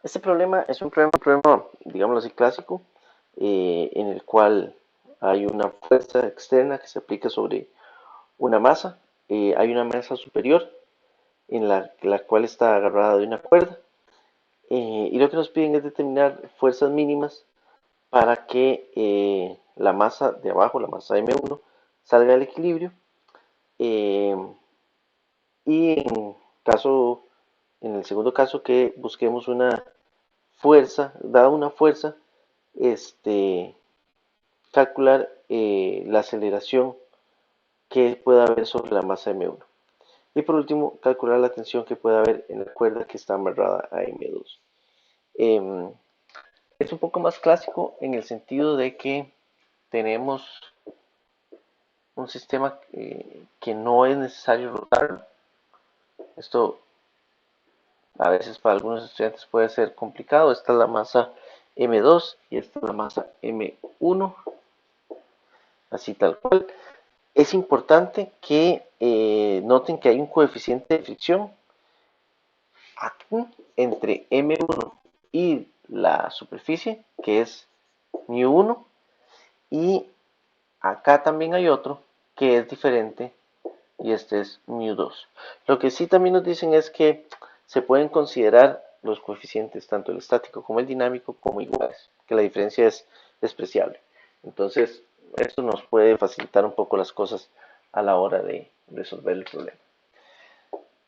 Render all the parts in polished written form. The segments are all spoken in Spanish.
Este problema es un problema, digámoslo así, clásico, en el cual hay una fuerza externa que se aplica sobre una masa. Hay una masa superior en la cual está agarrada de una cuerda. Y lo que nos piden es determinar fuerzas mínimas para que la masa de abajo, la masa M1, salga del equilibrio. eh, y en el segundo caso, que busquemos una fuerza, dada una fuerza, este, calcular la aceleración que pueda haber sobre la masa M1. Y por último, calcular la tensión que pueda haber en la cuerda que está amarrada a M2. Eh, es un poco más clásico en el sentido de que tenemos un sistema que no es necesario rotar. Esto a veces para algunos estudiantes puede ser complicado. Esta es la masa M2 y esta es la masa M1, así tal cual. Es importante que noten que hay un coeficiente de fricción aquí entre M1 y la superficie, que es μ1, y acá también hay otro que es diferente, y este es μ2. Lo que sí también nos dicen es que se pueden considerar los coeficientes, tanto el estático como el dinámico, como iguales, que la diferencia es despreciable. Entonces, esto nos puede facilitar un poco las cosas a la hora de resolver el problema.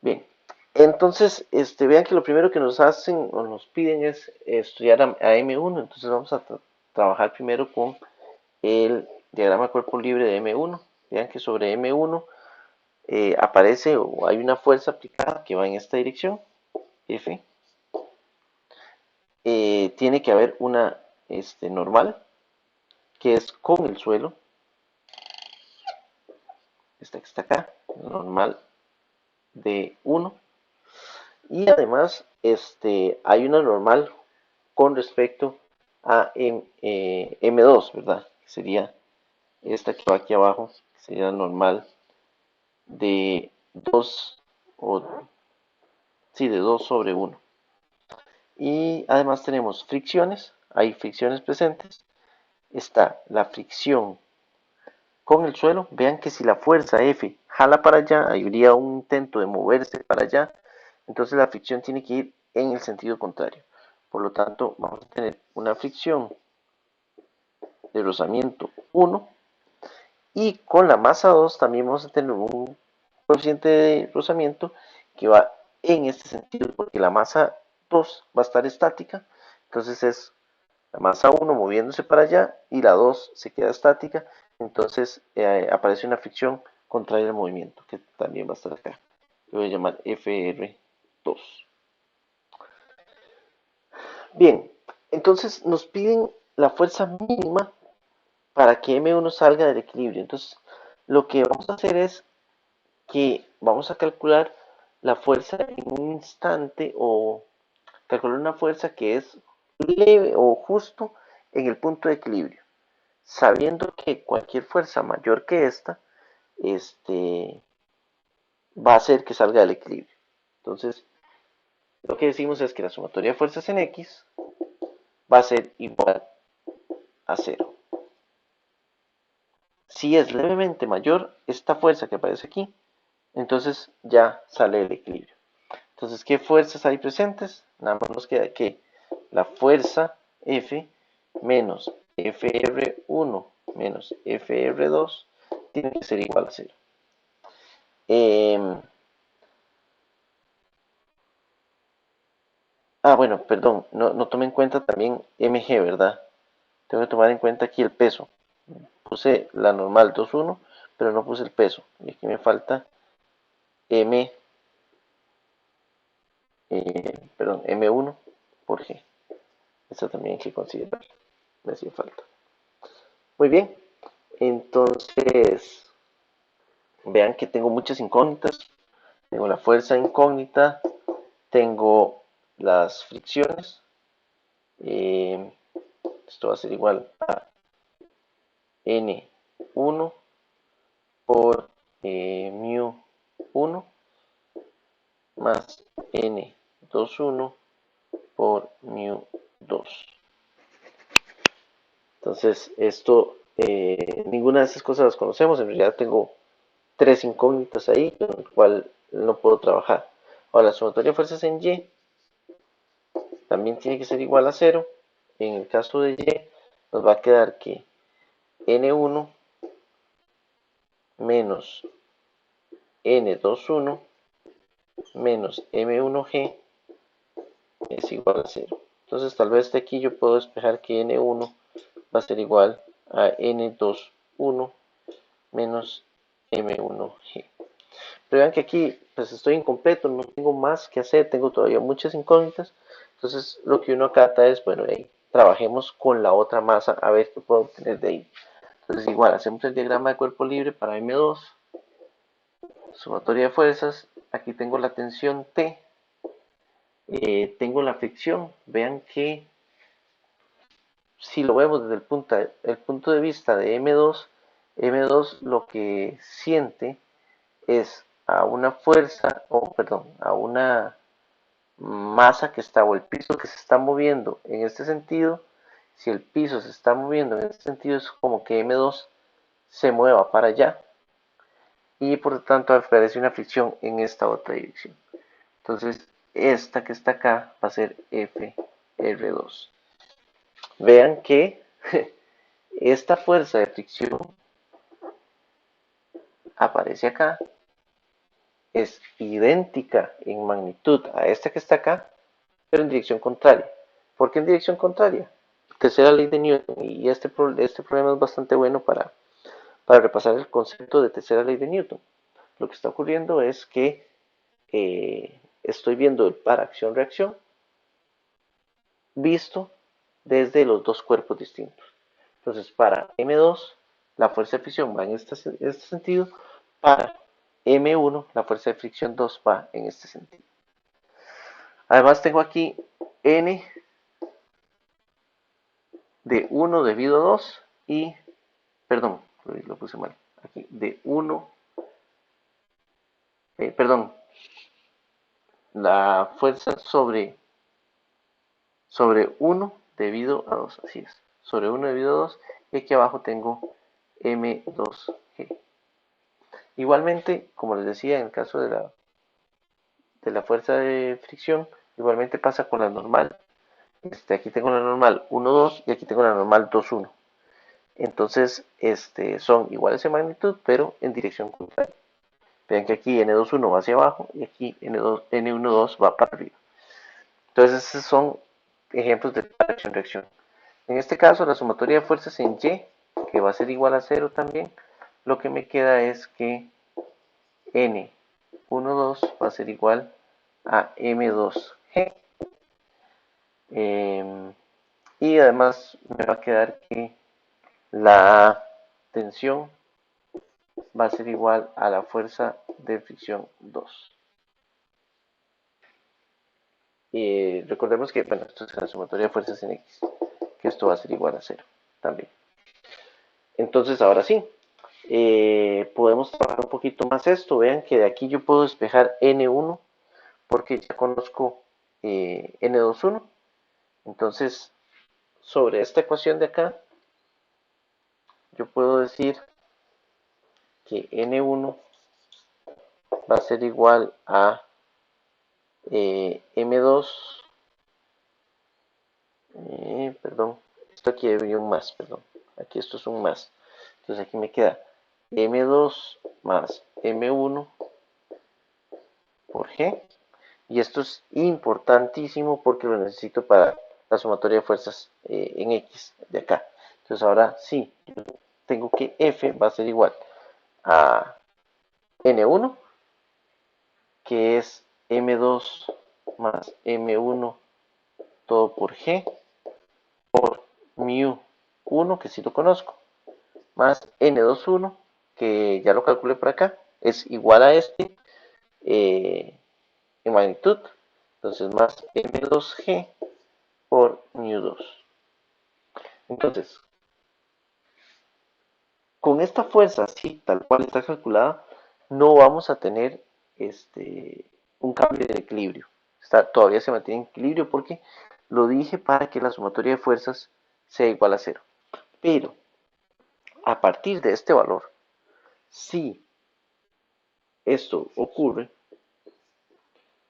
Bien, entonces, vean que lo primero que nos hacen o nos piden es estudiar a M1. Entonces vamos a trabajar primero con el diagrama de cuerpo libre de M1. Vean que sobre M1 aparece o hay una fuerza aplicada que va en esta dirección, F. Tiene que haber una normal, que es con el suelo, esta que está acá, normal de 1. Y además hay una normal con respecto a M2, ¿verdad? Sería esta que va aquí abajo, sería normal de 2 o sí, de 2 sobre 1. Y además tenemos fricciones, hay fricciones presentes. Está la fricción con el suelo. Vean que si la fuerza F jala para allá, habría un intento de moverse para allá. Entonces la fricción tiene que ir en el sentido contrario. Por lo tanto, vamos a tener una fricción de rozamiento 1. Y con la masa 2 también vamos a tener un coeficiente de rozamiento que va en este sentido, porque la masa 2 va a estar estática. Entonces es la masa 1 moviéndose para allá y la 2 se queda estática. Entonces aparece una fricción contraria al movimiento, que también va a estar acá. Lo voy a llamar FR2. Bien, entonces nos piden la fuerza mínima para que M1 salga del equilibrio. Entonces, lo que vamos a hacer es que vamos a calcular la fuerza en un instante, o calcular una fuerza que es leve o justo en el punto de equilibrio, sabiendo que cualquier fuerza mayor que esta va a hacer que salga del equilibrio. Entonces, lo que decimos es que la sumatoria de fuerzas en X va a ser igual a cero. Si es levemente mayor esta fuerza que aparece aquí, entonces ya sale el equilibrio. Entonces, ¿qué fuerzas hay presentes? Nada más nos queda que la fuerza F menos FR1 menos FR2 tiene que ser igual a cero. Eh, bueno, perdón, no tomé en cuenta también mg, ¿verdad? Tengo que tomar en cuenta aquí el peso. Puse la normal 2,1, pero no puse el peso. Y aquí me falta m, perdón, m1 por g. Eso también hay que considerar. Me hacía falta. Muy bien, entonces vean que tengo muchas incógnitas. Tengo la fuerza incógnita, tengo las fricciones. eh, Esto va a ser igual a N1 por μ1 más N21 por Entonces, esto, ninguna de estas cosas las conocemos. En realidad tengo tres incógnitas ahí, con el cual no puedo trabajar. Ahora, la sumatoria de fuerzas en Y también tiene que ser igual a cero. En el caso de Y, nos va a quedar que N1 menos N21 menos M1G es igual a cero. Entonces, tal vez de aquí yo puedo despejar que N1 va a ser igual a N21 menos M1G. Pero vean que aquí pues estoy incompleto, no tengo más que hacer, tengo todavía muchas incógnitas. Entonces lo que uno acata es, bueno, trabajemos con la otra masa a ver qué puedo obtener de ahí. Entonces igual, hacemos el diagrama de cuerpo libre para M2, sumatoria de fuerzas, aquí tengo la tensión T, tengo la fricción, vean que si lo vemos desde el punto de vista de M2, M2 lo que siente es a una fuerza, o perdón, a una masa que está, o el piso que se está moviendo en este sentido. Si el piso se está moviendo en este sentido, es como que M2 se mueva para allá y por lo tanto aparece una fricción en esta otra dirección. Entonces, esta que está acá va a ser FR2. Vean que esta fuerza de fricción aparece acá, es idéntica en magnitud a esta que está acá, pero en dirección contraria. ¿Por qué en dirección contraria? Tercera ley de Newton, y este problema es bastante bueno para repasar el concepto de tercera ley de Newton. Lo que está ocurriendo es que estoy viendo el par acción-reacción visto desde los dos cuerpos distintos. Entonces, para M2, la fuerza de fricción va en este sentido, para M1, la fuerza de fricción 2 va en este sentido. Además, tengo aquí N de 1 debido a 2 y, perdón, lo puse mal, aquí, de 1, perdón, la fuerza sobre 1 debido a 2, así es, sobre 1 debido a 2, y aquí abajo tengo M2G. Igualmente, como les decía, en el caso de la fuerza de fricción, igualmente pasa con la normal. Aquí tengo la normal 1, 2 y aquí tengo la normal 2, 1. Entonces, son iguales en magnitud, pero en dirección contraria. Vean que aquí N21 va hacia abajo y aquí N12 va para arriba. Entonces, esos son ejemplos de acción-reacción. En este caso, la sumatoria de fuerzas en Y, que va a ser igual a 0 también, lo que me queda es que N12 va a ser igual a M2G. Y además me va a quedar que la tensión va a ser igual a la fuerza de fricción 2. Y recordemos que, bueno, esto es la sumatoria de fuerzas en X, que esto va a ser igual a 0 también. Entonces, ahora sí, podemos trabajar un poquito más esto. Vean que de aquí yo puedo despejar N1 porque ya conozco N21. Entonces, sobre esta ecuación de acá, yo puedo decir que N1 va a ser igual a M2, perdón, esto aquí debe un más, perdón, aquí esto es un más. Entonces aquí me queda M2 más M1 por G. Y esto es importantísimo porque lo necesito para la sumatoria de fuerzas en X de acá. Entonces ahora sí, tengo que F va a ser igual a N1, que es M2 más M1 todo por G, por mu1, que sí lo conozco, más N21, que ya lo calculé por acá, es igual a en magnitud. Entonces más M2G por mu2. Entonces, con esta fuerza así, tal cual está calculada, no vamos a tener un cambio de equilibrio. Todavía se mantiene en equilibrio porque lo dije para que la sumatoria de fuerzas sea igual a cero. Pero a partir de este valor, si esto ocurre,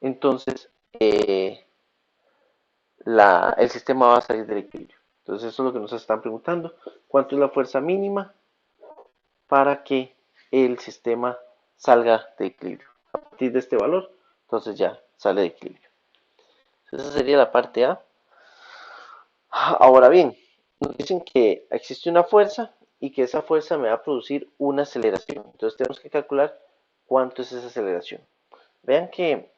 entonces el sistema va a salir del equilibrio. Entonces eso es lo que nos están preguntando. ¿Cuánto es la fuerza mínima para que el sistema salga de equilibrio? A partir de este valor, entonces ya sale de equilibrio. Esa sería la parte A. Ahora bien, nos dicen que existe una fuerza y que esa fuerza me va a producir una aceleración. Entonces tenemos que calcular cuánto es esa aceleración. Vean que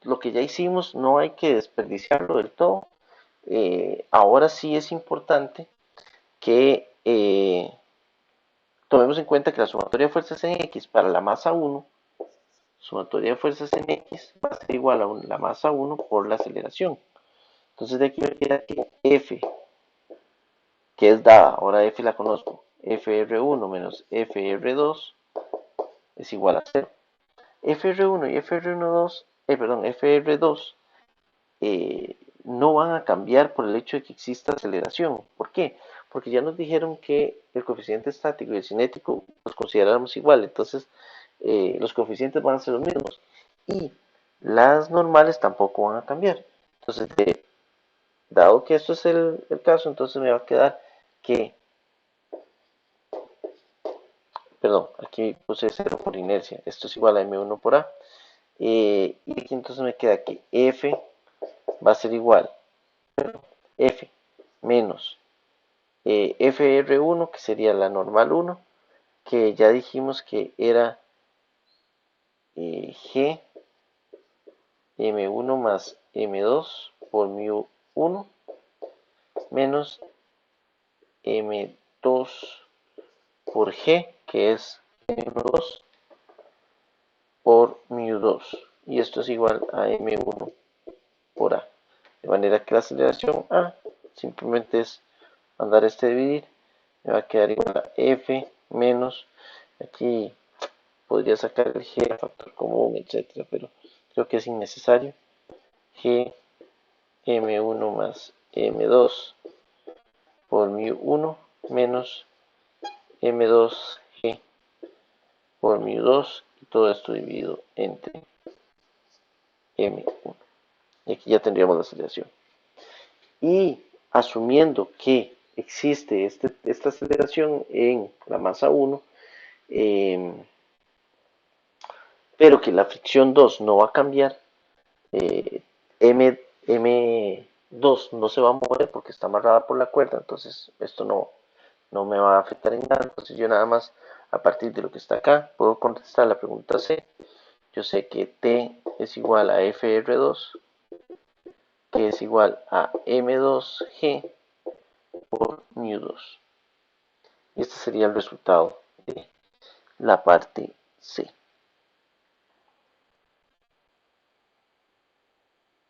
lo que ya hicimos no hay que desperdiciarlo del todo. Ahora sí es importante que tomemos en cuenta que la sumatoria de fuerzas en X para la masa 1, sumatoria de fuerzas en X va a ser igual a la masa 1 por la aceleración. Entonces de aquí me queda que F, que es dada, ahora F la conozco, FR1 menos FR2 es igual a 0. FR1 y FR2 no van a cambiar por el hecho de que exista aceleración. ¿Por qué? Porque ya nos dijeron que el coeficiente estático y el cinético los consideramos igual, entonces los coeficientes van a ser los mismos y las normales tampoco van a cambiar. Entonces, dado que esto es el caso, entonces me va a quedar que, perdón, aquí puse 0 por inercia, esto es igual a M1 por A, y aquí entonces me queda que F va a ser igual F menos FR1, que sería la normal 1, que ya dijimos que era G M1 más M2 por mu1 menos M2 por G, que es M2 por mu2. Y esto es igual a M1 por A. De manera que la aceleración A simplemente es mandar este dividir. Me va a quedar igual a F menos, aquí podría sacar el G, factor común, etcétera, pero creo que es innecesario. G M1 más M2 por mu1 menos M2G por mu2 y todo esto dividido entre M1. Y aquí ya tendríamos la aceleración. Y asumiendo que existe esta aceleración en la masa 1, pero que la fricción 2 no va a cambiar, M2 no se va a mover porque está amarrada por la cuerda, entonces esto no me va a afectar en nada. Entonces yo nada más a partir de lo que está acá puedo contestar la pregunta C. Yo sé que T es igual a FR2, que es igual a M2G por mu2. Y este sería el resultado de la parte C.